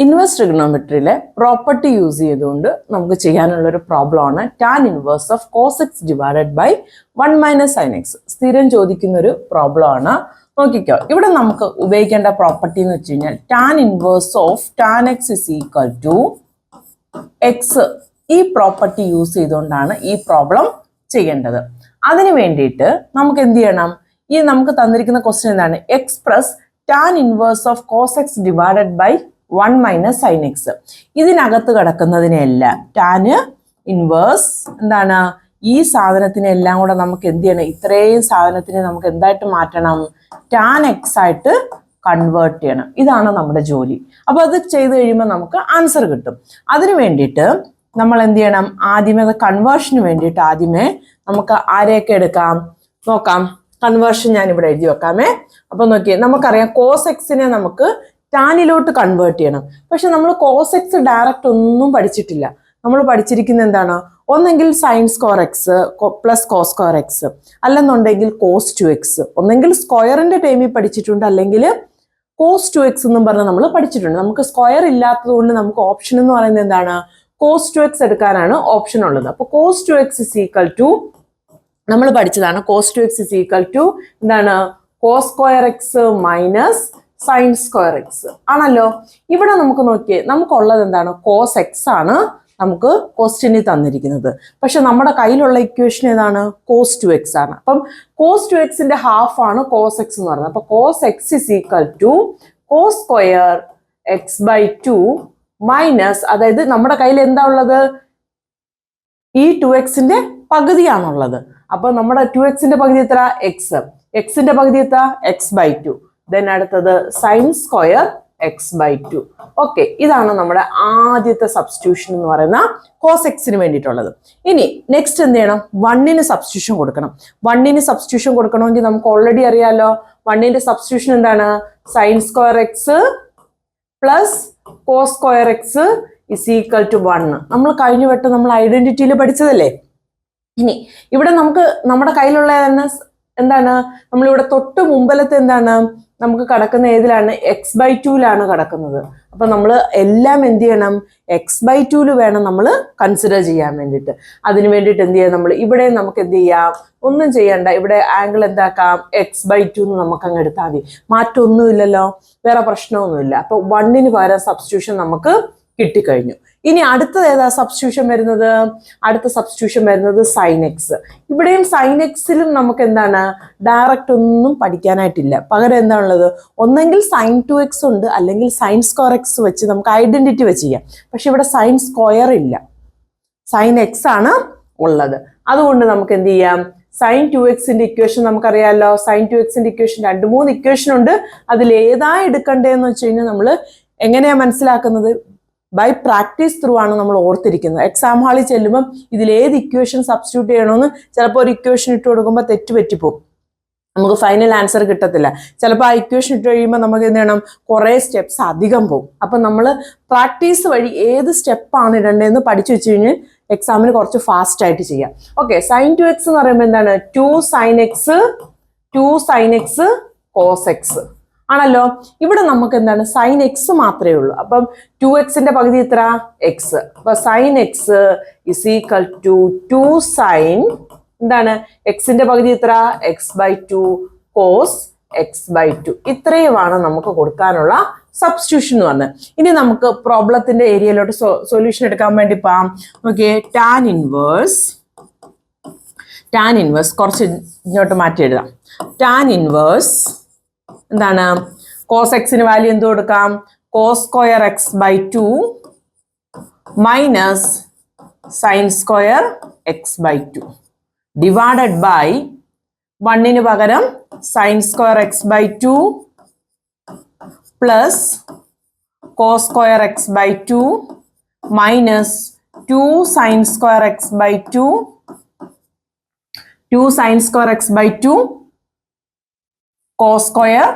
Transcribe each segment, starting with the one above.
Inverse ട്രിഗണോമെട്രിയിലെ property use ചെയ്തുകൊണ്ട് നമുക്ക് ചെയ്യാനുള്ളൊരു പ്രോബ്ലമാണ് tan inverse of cos X divided by 1 minus sine x. സ്ഥിരം ചോദിക്കുന്നൊരു പ്രോബ്ലമാണ്. നോക്കിക്കോ, ഇവിടെ നമുക്ക് ഉപയോഗിക്കേണ്ട പ്രോപ്പർട്ടി എന്ന് വെച്ച് കഴിഞ്ഞാൽ tan inverse of tan X is equal to X. ഈ പ്രോപ്പർട്ടി യൂസ് ചെയ്തുകൊണ്ടാണ് ഈ പ്രോബ്ലം ചെയ്യേണ്ടത്. അതിന് വേണ്ടിയിട്ട് നമുക്ക് എന്ത് ചെയ്യണം? ഈ നമുക്ക് തന്നിരിക്കുന്ന ക്വസ്റ്റ്യൻ എന്താണ്? Express tan inverse of cos X divided by 1 minus sine X. ഇതിനകത്ത് കിടക്കുന്നതിനെല്ലാം ടാന് ഇൻവേഴ്സ് എന്താണ്? ഈ സാധനത്തിനെല്ലാം കൂടെ നമുക്ക് എന്ത് ചെയ്യണം? ഇത്രയും സാധനത്തിനെ നമുക്ക് എന്തായിട്ട് മാറ്റണം? ടാൻ എക്സ് ആയിട്ട് കൺവേർട്ട് ചെയ്യണം. ഇതാണ് നമ്മുടെ ജോലി. അപ്പോൾ അത് ചെയ്ത് കഴിയുമ്പോൾ നമുക്ക് ആൻസർ കിട്ടും. അതിന് വേണ്ടിയിട്ട് നമ്മൾ എന്ത് ചെയ്യണം? ആദ്യമേ അത് കൺവേർഷന് വേണ്ടിയിട്ട് ആദ്യമേ നമുക്ക് ആരെയൊക്കെ എടുക്കാം നോക്കാം. കൺവേർഷൻ ഞാൻ ഇവിടെ എഴുതി വെക്കാമേ. അപ്പൊ നോക്കിയേ, നമുക്കറിയാം കോസ് എക്സിനെ നമുക്ക് ടാനിലോട്ട് കൺവേർട്ട് ചെയ്യണം. പക്ഷെ നമ്മൾ കോസ് എക്സ് ഡയറക്റ്റ് ഒന്നും പഠിച്ചിട്ടില്ല. നമ്മൾ പഠിച്ചിരിക്കുന്നത് എന്താണ്? ഒന്നെങ്കിൽ sine square X plus cos square X, അല്ലെന്നുണ്ടെങ്കിൽ കോസ് 2x. ഒന്നെങ്കിൽ സ്ക്വയറിന്റെ ടൈമിൽ പഠിച്ചിട്ടുണ്ട്, അല്ലെങ്കിൽ കോസ് 2x എന്നും പറഞ്ഞ് നമ്മൾ പഠിച്ചിട്ടുണ്ട്. നമുക്ക് സ്ക്വയർ ഇല്ലാത്തത് കൊണ്ട് നമുക്ക് ഓപ്ഷൻ എന്ന് പറയുന്നത് എന്താണ്? കോസ് 2x എടുക്കാനാണ് ഓപ്ഷൻ ഉള്ളത്. അപ്പൊ cos 2x is equal to നമ്മൾ പഠിച്ചതാണ്. Cos 2x is equal to എന്താണ്? Cos square x minus sine square x ആണല്ലോ. ഇവിടെ നമുക്ക് നോക്കിയേ, നമുക്കുള്ളത് എന്താണ്? കോസ് എക്സ് ആണ് നമുക്ക് ക്വസ്റ്റ്യനിൽ തന്നിരിക്കുന്നത്. പക്ഷെ നമ്മുടെ കയ്യിലുള്ള ഇക്വേഷൻ ഏതാണ്? കോസ് 2x ആണ്. അപ്പം കോസ് 2xന്റെ ഹാഫ് ആണ് കോസ് എക്സ് എന്ന് പറയുന്നത്. അപ്പൊ cos X is equal to cos square X by 2 minus, അതായത് നമ്മുടെ കയ്യിൽ എന്താ ഉള്ളത്? ഈ 2xന്റെ പകുതിയാണുള്ളത്. അപ്പൊ നമ്മുടെ 2xന്റെ പകുതി എത്ര? എക്സ്. എക്സിന്റെ പകുതി എത്ര? X by 2. ദെൻ അടുത്തത് sine square X by 2. Okay, ഇതാണ് നമ്മുടെ ആദ്യത്തെ സബ്സ്റ്റിറ്റ്യൂഷൻ എന്ന് പറയുന്ന കോസ് എക്സിന് വേണ്ടിയിട്ടുള്ളത്. ഇനി നെക്സ്റ്റ് എന്ത് ചെയ്യണം? 1ന് സബ്സ്റ്റിറ്റ്യൂഷൻ കൊടുക്കണം. 1ന് സബ്സ്റ്റിറ്റ്യൂഷൻ കൊടുക്കണമെങ്കിൽ നമുക്ക് ഓൾറെഡി അറിയാലോ. 1ന്റെ സബ്സ്റ്റിറ്റ്യൂഷൻ എന്താണ്? Sine square X plus cos square X is equal to 1. നമ്മൾ കഴിഞ്ഞ വട്ടം നമ്മൾ ഐഡന്റിറ്റിയിൽ പഠിച്ചതല്ലേ. ഇനി ഇവിടെ നമുക്ക് നമ്മുടെ കയ്യിലുള്ള തന്നെ എന്താണ്? നമ്മളിവിടെ തൊട്ട് മുമ്പിലത്തെ എന്താണ് നമുക്ക് കിടക്കുന്ന ഏതിലാണ്? എക്സ് ബൈ 2ലാണ് കിടക്കുന്നത്. അപ്പൊ നമ്മൾ എല്ലാം എന്ത് ചെയ്യണം? എക്സ് ബൈ 2 വേണം നമ്മൾ കൺസിഡർ ചെയ്യാൻ വേണ്ടിയിട്ട്. അതിന് വേണ്ടിയിട്ട് എന്ത് ചെയ്യാം? നമ്മൾ ഇവിടെ നമുക്ക് എന്ത് ചെയ്യാം? ഒന്നും ചെയ്യണ്ട. ഇവിടെ ആംഗിൾ എന്താക്കാം? എക്സ് ബൈ 2 എന്ന് നമുക്ക് അങ്ങ് എടുത്താൽ മതി. മാറ്റമൊന്നുമില്ലല്ലോ, വേറെ പ്രശ്നമൊന്നുമില്ല. അപ്പൊ 1ന് പകരം സബ്സ്റ്റിറ്റ്യൂഷൻ നമുക്ക് കിട്ടിക്കഴിഞ്ഞു. ഇനി അടുത്തത് ഏതാ സബ്സ്റ്റിറ്റ്യൂഷൻ വരുന്നത്? അടുത്ത സബ്സ്റ്റിറ്റ്യൂഷൻ വരുന്നത് സൈൻ എക്സ്. ഇവിടെയും സൈൻ എക്സിലും നമുക്ക് എന്താണ്? ഡയറക്റ്റ് ഒന്നും പഠിക്കാനായിട്ടില്ല. പകരം എന്താ ഉള്ളത്? ഒന്നെങ്കിൽ സൈൻ 2x ഉണ്ട്, അല്ലെങ്കിൽ സൈൻ സ്ക്വയർ എക്സ് വെച്ച് നമുക്ക് ഐഡന്റിറ്റി വെച്ച് ചെയ്യാം. പക്ഷെ ഇവിടെ സൈൻ സ്ക്വയർ ഇല്ല, സൈൻ എക്സ് ആണ് ഉള്ളത്. അതുകൊണ്ട് നമുക്ക് എന്ത് ചെയ്യാം? സൈൻ 2xന്റെ ഇക്വേഷൻ നമുക്കറിയാമല്ലോ. സൈൻ 2xന്റെ ഇക്വേഷൻ 2-3 ഇക്വേഷൻ ഉണ്ട്. അതിൽ ഏതാ എടുക്കണ്ടേന്ന് വെച്ച് കഴിഞ്ഞാൽ നമ്മൾ എങ്ങനെയാ മനസ്സിലാക്കുന്നത്? ബൈ പ്രാക്ടീസ് ത്രൂ ആണ് നമ്മൾ ഓർത്തിരിക്കുന്നത്. എക്സാം ഹാളിൽ ചെല്ലുമ്പം ഇതിൽ ഏത് ഇക്വേഷൻ സബ്സ്റ്റിറ്റ്യൂട്ട് ചെയ്യണമെന്ന് ചിലപ്പോൾ ഒരു ഇക്വേഷൻ ഇട്ട് കൊടുക്കുമ്പോൾ തെറ്റ് പറ്റിപ്പോകും, നമുക്ക് ഫൈനൽ ആൻസർ കിട്ടത്തില്ല. ചിലപ്പോൾ ആ ഇക്വേഷൻ ഇട്ട് കഴിയുമ്പോൾ നമുക്ക് എന്ത് ചെയ്യണം? കുറേ സ്റ്റെപ്സ് അധികം പോകും. അപ്പം നമ്മൾ പ്രാക്ടീസ് വഴി ഏത് സ്റ്റെപ്പാണ് ഇടേണ്ടതെന്ന് പഠിച്ചു വെച്ച് കഴിഞ്ഞാൽ എക്സാമിന് കുറച്ച് ഫാസ്റ്റ് ആയിട്ട് ചെയ്യാം. ഓക്കെ, സൈൻ 2x എന്ന് പറയുമ്പോൾ എന്താണ്? 2 സൈൻ എക്സ് കോസ് എക്സ് ആണല്ലോ. ഇവിടെ നമുക്ക് എന്താണ്? സൈൻ എക്സ് മാത്രമേ ഉള്ളൂ. അപ്പം 2xന്റെ പകുതി എത്ര? എക്സ്. അപ്പൊ sine X is equal to 2 sine എന്താണ്? എക്സിന്റെ പകുതി എത്ര? X by 2 cos X by 2. ഇത്രയുമാണ് നമുക്ക് കൊടുക്കാനുള്ള സബ്സ്റ്റിറ്റ്യൂഷൻ എന്ന് പറഞ്ഞത്. ഇനി നമുക്ക് പ്രോബ്ലത്തിന്റെ ഏരിയയിലോട്ട് സൊല്യൂഷൻ എടുക്കാൻ വേണ്ടി പോകാം. ഓക്കെ, ടാൻ ഇൻവേഴ്സ് കുറച്ച് ഇങ്ങോട്ട് മാറ്റി എഴുതാം. ടാൻ ഇൻവേഴ്സ് എന്താണ്? കോസ് എക്സിന് വാല്യൂ എന്ത് കൊടുക്കാം? Cos square X by 2 minus sine square X by 2 divided by 1ന് പകരം sine square X by 2 plus cos square X by 2 minus 2 sine square X by 2 sine square X by 2 cos square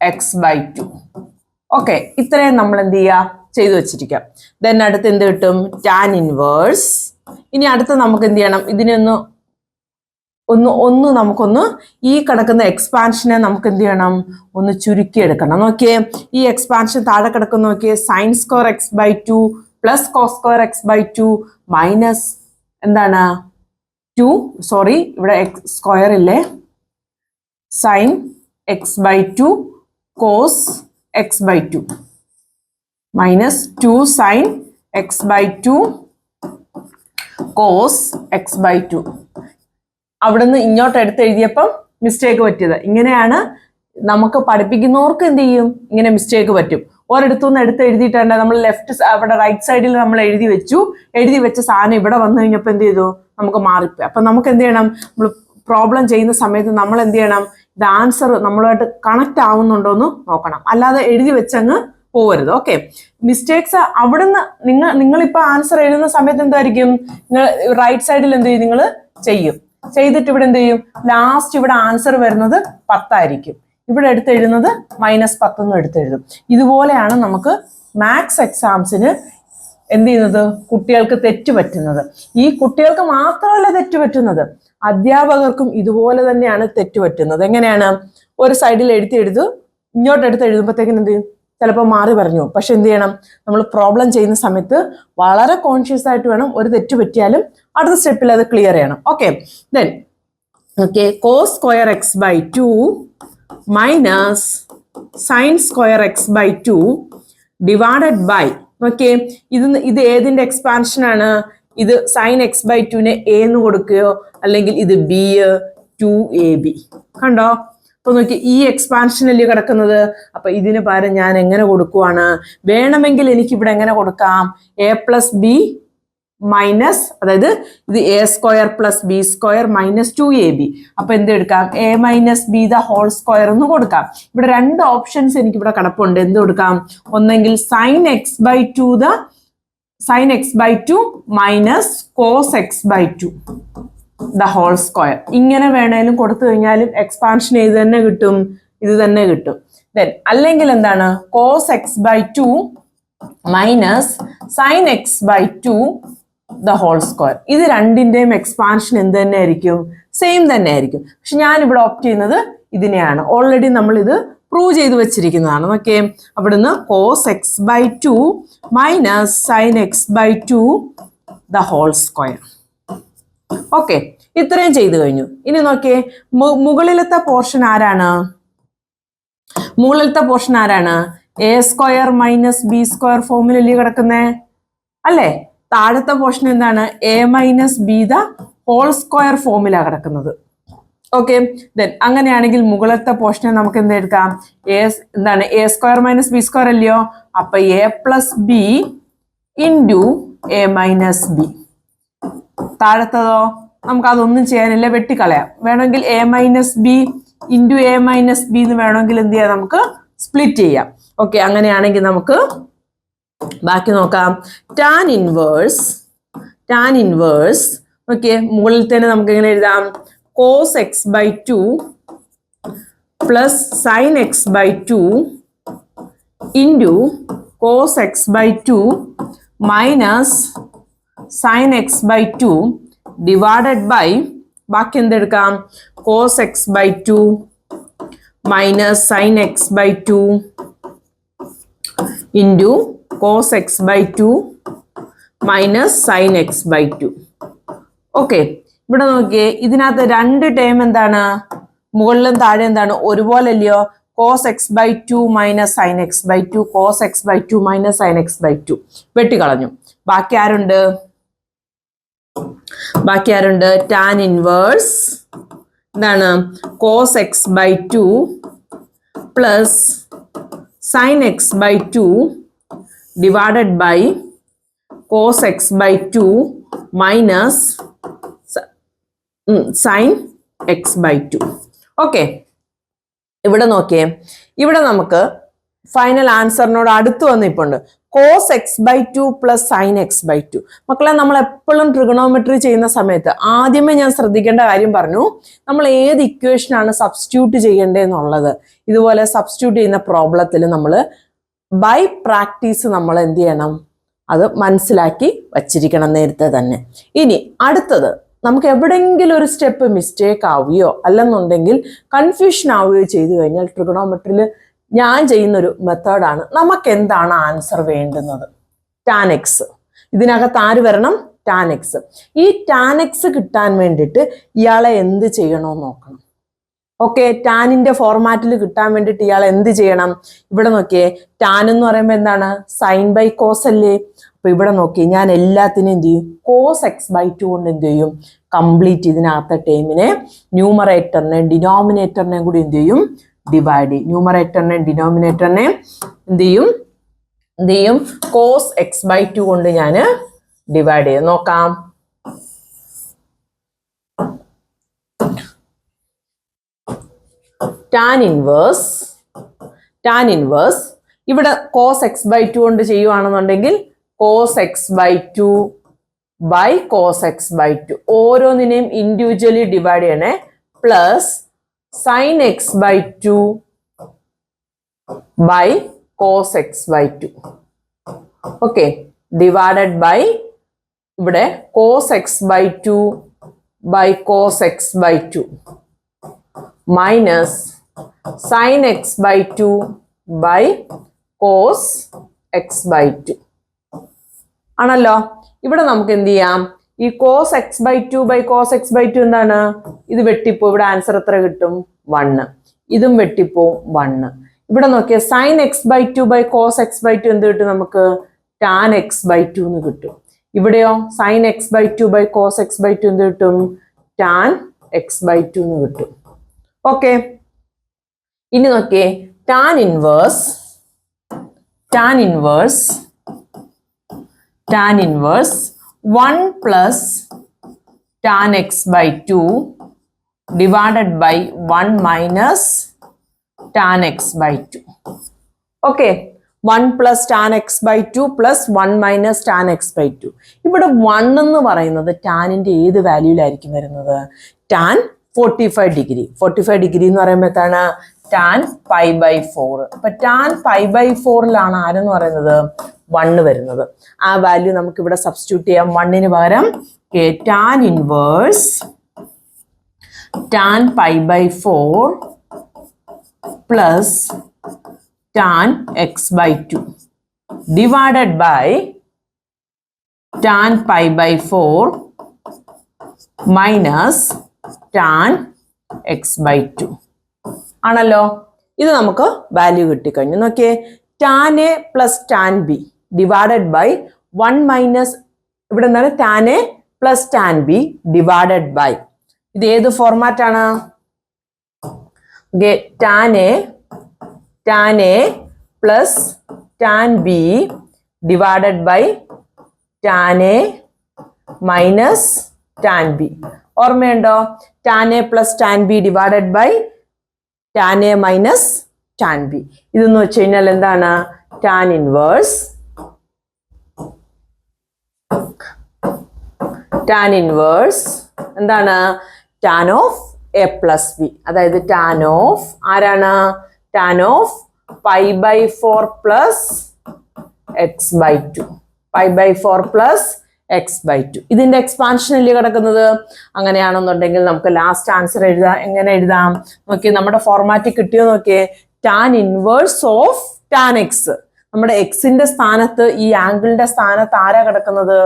X by 2. Okay, ഇത്രയും നമ്മൾ എന്ത് ചെയ്യുക? ചെയ്തു വെച്ചിരിക്കാം. Then അടുത്ത് എന്ത് കിട്ടും? Tan inverse. ഇനി അടുത്ത് നമുക്ക് എന്ത് ചെയ്യണം? ഇതിനൊന്ന് ഒന്ന് നമുക്കൊന്ന് ഈ കിടക്കുന്ന എക്സ്പാൻഷനെ നമുക്ക് എന്ത് ചെയ്യണം, ഒന്ന് ചുരുക്കിയെടുക്കണം. നോക്കിയേ, ഈ എക്സ്പാൻഷൻ താഴെ കിടക്കുന്ന നോക്കിയേ, sine square X by 2 plus cos square X by 2 minus എന്താണ് 2, സോറി ഇവിടെ എക്സ് സ്ക്വയർ ഇല്ലേ, sine X by 2 cos X by 2 minus 2 sine X by 2 cos X by 2. അവിടുന്ന് ഇങ്ങോട്ട് എടുത്ത് എഴുതിയപ്പം മിസ്റ്റേക്ക് പറ്റിയത്. ഇങ്ങനെയാണ് നമുക്ക് പഠിപ്പിക്കുന്നവർക്ക് എന്ത് ചെയ്യും, ഇങ്ങനെ മിസ്റ്റേക്ക് പറ്റും. ഒരിടത്തുനിന്ന് എടുത്ത് എഴുതിയിട്ടുണ്ട്, നമ്മൾ ലെഫ്റ്റ് അവിടെ റൈറ്റ് സൈഡിൽ നമ്മൾ എഴുതി വെച്ച സാധനം ഇവിടെ വന്നു കഴിഞ്ഞപ്പോൾ എന്ത് ചെയ്തു, നമുക്ക് മാറിപ്പോയി. അപ്പം നമുക്ക് എന്ത് ചെയ്യണം, നമ്മൾ പ്രോബ്ലം ചെയ്യുന്ന സമയത്ത് നമ്മൾ എന്ത് ചെയ്യണം, ഇത് ആൻസർ നമ്മളുമായിട്ട് കണക്ട് ആവുന്നുണ്ടോ എന്ന് നോക്കണം, അല്ലാതെ എഴുതി വെച്ചങ്ങ് പോകരുത്. ഓക്കെ, മിസ്റ്റേക്സ് അവിടുന്ന് നിങ്ങളിപ്പോൾ ആൻസർ എഴുതുന്ന സമയത്ത് എന്തായിരിക്കും, നിങ്ങൾ റൈറ്റ് സൈഡിൽ എന്ത് ചെയ്യും, നിങ്ങൾ ചെയ്തിട്ട് ഇവിടെ എന്ത് ചെയ്യും, ലാസ്റ്റ് ഇവിടെ ആൻസർ വരുന്നത് 10 ആയിരിക്കും, ഇവിടെ എടുത്തെഴുതുന്നത് -10 എന്നും എടുത്തെഴുതും. ഇതുപോലെയാണ് നമുക്ക് മാത്സ് എക്സാംസിന് എന്ത് ചെയ്യുന്നത്, കുട്ടികൾക്ക് തെറ്റുപറ്റുന്നത്. ഈ കുട്ടികൾക്ക് മാത്രമല്ല തെറ്റുപറ്റുന്നത്, അധ്യാപകർക്കും ഇതുപോലെ തന്നെയാണ് തെറ്റുപറ്റുന്നത്. എങ്ങനെയാണ്, ഒരു സൈഡിൽ എഴുതും, ഇങ്ങോട്ട് എടുത്ത് എഴുതുമ്പോഴത്തേക്കിന് എന്ത് ചെയ്യും, ചിലപ്പോൾ മാറി പറഞ്ഞു. പക്ഷെ എന്ത് ചെയ്യണം, നമ്മൾ പ്രോബ്ലം ചെയ്യുന്ന സമയത്ത് വളരെ കോൺഷ്യസ് ആയിട്ട് വേണം, ഒരു തെറ്റ് പറ്റിയാലും അടുത്ത സ്റ്റെപ്പിൽ അത് ക്ലിയർ ചെയ്യണം. Okay, then okay, cos square X by 2 minus sine square X by 2 divided by, okay, ഇത് ഏതിന്റെ എക്സ്പാൻഷൻ ആണ്, ഇത് സൈൻ എക്സ് ബൈ 2നെ എ എന്ന് കൊടുക്കുകയോ അല്ലെങ്കിൽ ഇത് ബി 2ab, കണ്ടോ. അപ്പൊ നോക്കി, ഈ എക്സ്പാൻഷനല്ലേ കിടക്കുന്നത്, അപ്പൊ ഇതിന് പകരം ഞാൻ എങ്ങനെ കൊടുക്കുവാണ്, വേണമെങ്കിൽ എനിക്ക് ഇവിടെ എങ്ങനെ കൊടുക്കാം, a പ്ലസ് ബി മൈനസ്, അതായത് ഇത് A square plus B square minus 2ab. അപ്പൊ എന്ത് എടുക്കാം, a minus B the whole square എന്ന് കൊടുക്കാം. ഇവിടെ രണ്ട് ഓപ്ഷൻസ് എനിക്ക് ഇവിടെ കിടപ്പുണ്ട്. എന്ത് കൊടുക്കാം, ഒന്നെങ്കിൽ sine X by 2 minus cos X by 2 the whole square. ഇങ്ങനെ വേണേലും കൊടുത്തു കഴിഞ്ഞാലും എക്സ്പാൻഷൻ ഇത് തന്നെ കിട്ടും. ദെൻ അല്ലെങ്കിൽ എന്താണ്, cos X by 2 minus sine X by 2 the whole square. ഇത് രണ്ടിന്റെയും എക്സ്പാൻഷൻ എന്ത് തന്നെ ആയിരിക്കും, സെയിം തന്നെ ആയിരിക്കും. പക്ഷെ ഞാൻ ഇവിടെ ഓപ്റ്റ് ചെയ്യുന്നത് ഇതിനെയാണ്. ഓൾറെഡി നമ്മൾ ഇത് പ്രൂവ് ചെയ്ത് വെച്ചിരിക്കുന്നതാണ്. ഓക്കെ, അവിടുന്ന് cos X by 2 minus sine X by 2 the whole square. Okay, ഇത്രയും ചെയ്തു കഴിഞ്ഞു. ഇനി നോക്കിയേ, മുകളിലത്തെ പോർഷൻ ആരാണ്, A square minus B square ഫോമിലല്ലേ കിടക്കുന്നേ, അല്ലേ. താഴത്തെ പോർഷൻ എന്താണ്, A minus B the whole square ഫോമിലാണ് കിടക്കുന്നത്. ഓക്കെ, ദെൻ അങ്ങനെയാണെങ്കിൽ മുകളിലത്തെ പോർഷനെ നമുക്ക് എന്തെടുക്കാം, എന്താണ്, A square minus B square അല്ലയോ, അപ്പൊ A plus B into A minus B. താഴത്തതോ നമുക്ക് അതൊന്നും ചെയ്യാനില്ല, വെട്ടിക്കളയാം. വേണമെങ്കിൽ A minus B into A minus B എന്ന് വേണമെങ്കിൽ എന്ത് ചെയ്യാം, നമുക്ക് സ്പ്ലിറ്റ് ചെയ്യാം. ഓക്കെ, അങ്ങനെയാണെങ്കിൽ നമുക്ക് ബാക്കി നോക്കാം. ടാൻ ഇൻവേഴ്സ് ഓക്കെ, മുകളിൽ തന്നെ നമുക്ക് എങ്ങനെ എഴുതാം, cos X by 2 plus sine X by 2 into cos X by 2 minus sine X by 2 divided by, ബാക്കി എന്തെടുക്കാം, cos X by 2 minus sine X by 2 into cos X by 2 minus sine X by 2. Okay, ഇവിടെ നോക്കിയേ, ഇതിനകത്ത് രണ്ട് term എന്താണ്, മുകളിലും താഴെ എന്താണ്, ഒരുപോലെ അല്ലയോ. Cos X by 2 minus sine X by 2, cos X by 2 minus sine X by 2 വെട്ടിക്കളഞ്ഞു. ബാക്കി ആരുണ്ട്, ടാൻ ഇൻവേഴ്സ് എന്താണ്, cos X by 2 plus sine X by 2 divided by cos X by 2 minus sine X by 2. Okay, ഇവിടെ നോക്കിയേ, ഇവിടെ നമുക്ക് final ആൻസറിനോട് അടുത്ത് വന്നിപ്പുണ്ട്, cos X by 2 plus sine X by 2. മക്കളെ, നമ്മൾ എപ്പോഴും ട്രിഗണോമെട്രി ചെയ്യുന്ന സമയത്ത് ആദ്യമേ ഞാൻ ശ്രദ്ധിക്കേണ്ട കാര്യം പറഞ്ഞു, നമ്മൾ ഏത് ഇക്വേഷനാണ് സബ്സ്റ്റിറ്റ്യൂട്ട് ചെയ്യേണ്ടതെന്നുള്ളത്. ഇതുപോലെ സബ്സ്റ്റിറ്റ്യൂട്ട് ചെയ്യുന്ന പ്രോബ്ലത്തിൽ നമ്മൾ ബൈ പ്രാക്ടീസ് നമ്മൾ എന്ത് ചെയ്യണം, അത് മനസ്സിലാക്കി വച്ചിരിക്കണം നേരത്തെ തന്നെ. ഇനി അടുത്തത് നമുക്ക് എവിടെയെങ്കിലും ഒരു സ്റ്റെപ്പ് മിസ്റ്റേക്ക് ആവുകയോ അല്ലെന്നുണ്ടെങ്കിൽ കൺഫ്യൂഷൻ ആവുകയോ ചെയ്തു കഴിഞ്ഞാൽ ട്രിഗണോമെട്രിയിൽ ഞാൻ ചെയ്യുന്നൊരു മെത്തേഡാണ് നമുക്ക് എന്താണ് ആൻസർ വേണ്ടുന്നത്. Tan X. ഇതിനകത്ത് ആര് വരണം? Tan X. ഈ ടാൻ എക്സ് കിട്ടാൻ വേണ്ടിയിട്ട് ഇയാളെ എന്ത് ചെയ്യണമെന്ന് നോക്കണം. ഓക്കെ, ടാനിന്റെ ഫോർമാറ്റിൽ കിട്ടാൻ വേണ്ടിയിട്ട് ഇയാൾ എന്ത് ചെയ്യണം? ഇവിടെ നോക്കിയേ, ടാൻ എന്ന് പറയുമ്പോൾ എന്താണ്? സൈൻ ബൈ കോസ് അല്ലേ? അപ്പൊ ഇവിടെ നോക്കി, ഞാൻ എല്ലാത്തിനും എന്ത് ചെയ്യും? കോസ് എക്സ് ബൈ 2 കൊണ്ട് എന്ത് ചെയ്യും? കംപ്ലീറ്റ് ഇതിനകത്തെ ടേമിനെ ന്യൂമറേറ്ററിനെ ഡിനോമിനേറ്ററിനെ കൂടി എന്ത് ചെയ്യും? ഡിവൈഡ് ചെയ്യും. ന്യൂമറേറ്ററിനെ ഡിനോമിനേറ്ററിനെ എന്ത് ചെയ്യും? കോസ് എക്സ് ബൈ 2 കൊണ്ട് ഞാൻ ഡിവൈഡ് ചെയ്യും. നോക്കാം. ടാൻ ഇൻവേഴ്സ് ഇവിടെ കോസ് എക്സ് ബൈ 2 കൊണ്ട് ചെയ്യുവാണെന്നുണ്ടെങ്കിൽ cos X by 2 by cos X by 2 ഓരോന്നിനെയും ഇൻഡിവിജ്വലി ഡിവൈഡ് ചെയ്യണേ. Plus sine X by 2 by cos X by 2. Okay, divided by ഇവിടെ cos X by 2 by cos X by 2 minus sine X by 2 by cos X by 2 ആണല്ലോ. ഇവിടെ നമുക്ക് എന്ത് ചെയ്യാം? ഈ cos X by 2 by cos X by 2 എന്താണ്? ഇത് വെട്ടിപ്പോ ഇവിടെ ആൻസർ എത്ര കിട്ടും? 1. ഇതും വെട്ടിപ്പോ 1. ഇവിടെ നോക്കിയ sine X by 2 by cos X by 2 എന്ത് കിട്ടും നമുക്ക്? ടാൻ എക്സ് ബൈ 2 എന്ന് കിട്ടും. ഇവിടെയോ sine X by 2 by cos X by 2 എന്ത് കിട്ടും? ടാൻ എക്സ് ബൈ 2 എന്ന് കിട്ടും. ഓക്കെ, ഇനി നോക്കിയേ, tan inverse 1 plus tan X by 2 divided by 1 minus tan X by 2. Okay, 1 plus tan X by 2 plus 1 minus tan X by 2. ഇവിടെ 1 എന്ന് പറയുന്നത് ടാനിന്റെ ഏത് വാല്യൂലായിരിക്കും വരുന്നത്? Tan 45 degree. 45 ഡിഗ്രി എന്ന് പറയുമ്പോൾ എന്താണ്? Tan pi by 4. അപ്പൊ ടാൻ പൈ ബൈ 4ലാണ് ആരെന്ന് പറയുന്നത്? 1 വരുന്നത്. ആ വാല്യൂ നമുക്ക് ഇവിടെ സബ്സ്റ്റിറ്റ്യൂട്ട് ചെയ്യാം. 1ന് പകരം tan inverse tan pi by 4 plus tan X by 2 divided by tan pi by 4 minus tan X by 2 ആണല്ലോ. ഇത് നമുക്ക് വാല്യൂ കിട്ടിക്കഴിഞ്ഞു. നോക്കിയേ, tan A plus tan B divided by 1 minus ഇവിടെ എന്താണ്? Tan A plus tan B divided by, ഇത് ഏത് format ആണ്? Tan A plus tan B divided by tan A minus tan B. ഓർമ്മയുണ്ടോ? Tan A plus tan B divided by tan A minus tan B. ഇതെന്ന് വെച്ച് കഴിഞ്ഞാൽ എന്താണ്? Tan inverse എന്താണ്? Tan of A plus B. അതായത് tan of ആരാണ്? Tan of pi by 4 plus X by 2. Pi by 4 plus X by 2. ഇതിന്റെ expansion അല്ലേ കിടക്കുന്നത്? അങ്ങനെയാണെന്നുണ്ടെങ്കിൽ നമുക്ക് ലാസ്റ്റ് ആൻസർ എഴുതാം. എങ്ങനെ എഴുതാം? നോക്കിയേ, നമ്മുടെ ഫോർമാറ്റിൽ കിട്ടിയോ? നോക്കിയേ, tan inverse of tan X. നമ്മുടെ എക്സിന്റെ സ്ഥാനത്ത്, ഈ ആംഗിളിന്റെ സ്ഥാനത്ത് ആരാ കിടക്കുന്നത്?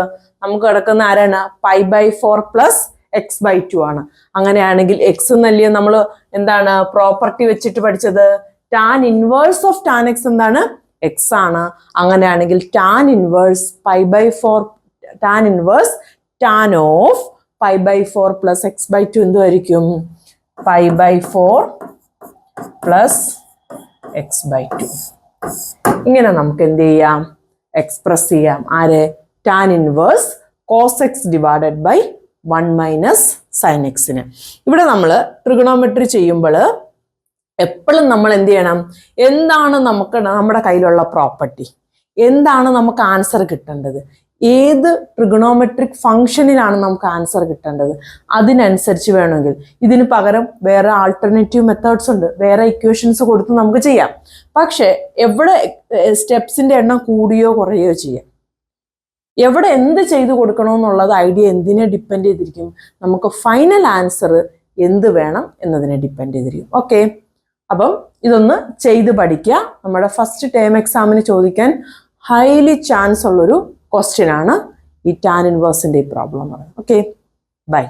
നമുക്ക് കിടക്കുന്ന ആരാണ്? Pi by 4 plus X by 2 ആണ്. അങ്ങനെയാണെങ്കിൽ എക്സ് എന്നല്ലേ നമ്മൾ എന്താണ് പ്രോപ്പർട്ടി വെച്ചിട്ട് പഠിച്ചത്? Tan inverse of tan x എന്താണ്? എക്സ് ആണ്. അങ്ങനെയാണെങ്കിൽ tan inverse pi by 4 tan inverse tan of pi by 4 plus X by 2 എന്തുമായിരിക്കും? Pi by 4 plus X by 2. ഇങ്ങനെ നമുക്ക് എന്ത് ചെയ്യാം? എക്സ്പ്രസ് ചെയ്യാം. ആരെ? Tan inverse cos X divided by 1 minus sine എക്സിന്. ഇവിടെ നമ്മൾ ട്രിഗണോമെട്രി ചെയ്യുമ്പോൾ എപ്പോഴും നമ്മൾ എന്ത് ചെയ്യണം? എന്താണ് നമുക്ക് നമ്മുടെ കയ്യിലുള്ള പ്രോപ്പർട്ടി? എന്താണ് നമുക്ക് ആൻസർ കിട്ടേണ്ടത്? ഏത് ട്രിഗണോമെട്രിക് ഫംഗ്ഷനിലാണ് നമുക്ക് ആൻസർ കിട്ടേണ്ടത്? അതിനനുസരിച്ച് വേണമെങ്കിൽ ഇതിന് പകരം വേറെ ആൾട്ടർനേറ്റീവ് മെത്തേഡ്സ് ഉണ്ട്. വേറെ ഇക്വേഷൻസ് കൊടുത്ത് നമുക്ക് ചെയ്യാം. പക്ഷെ എവിടെ സ്റ്റെപ്സിന്റെ എണ്ണം കൂടിയോ കുറയോ ചെയ്യാം. എവിടെ എന്ത് ചെയ്തു കൊടുക്കണമെന്നുള്ളത് ഐഡിയ എന്തിനെ ഡിപ്പെൻഡ് ചെയ്തിരിക്കും? നമുക്ക് ഫൈനൽ ആൻസർ എന്ത് വേണം എന്നതിനെ ഡിപ്പെൻഡ് ചെയ്തിരിക്കും. ഓക്കെ, അപ്പം ഇതൊന്ന് ചെയ്ത് പഠിക്കുക. നമ്മുടെ ഫസ്റ്റ് ടേം എക്സാമിന് ചോദിക്കാൻ ഹൈലി ചാൻസ് ഉള്ളൊരു ക്വസ്റ്റ്യൻ ആണ് ഈ ടാൻ ഇൻവേഴ്സിൻ്റെ ഈ പ്രോബ്ലം. Okay, by.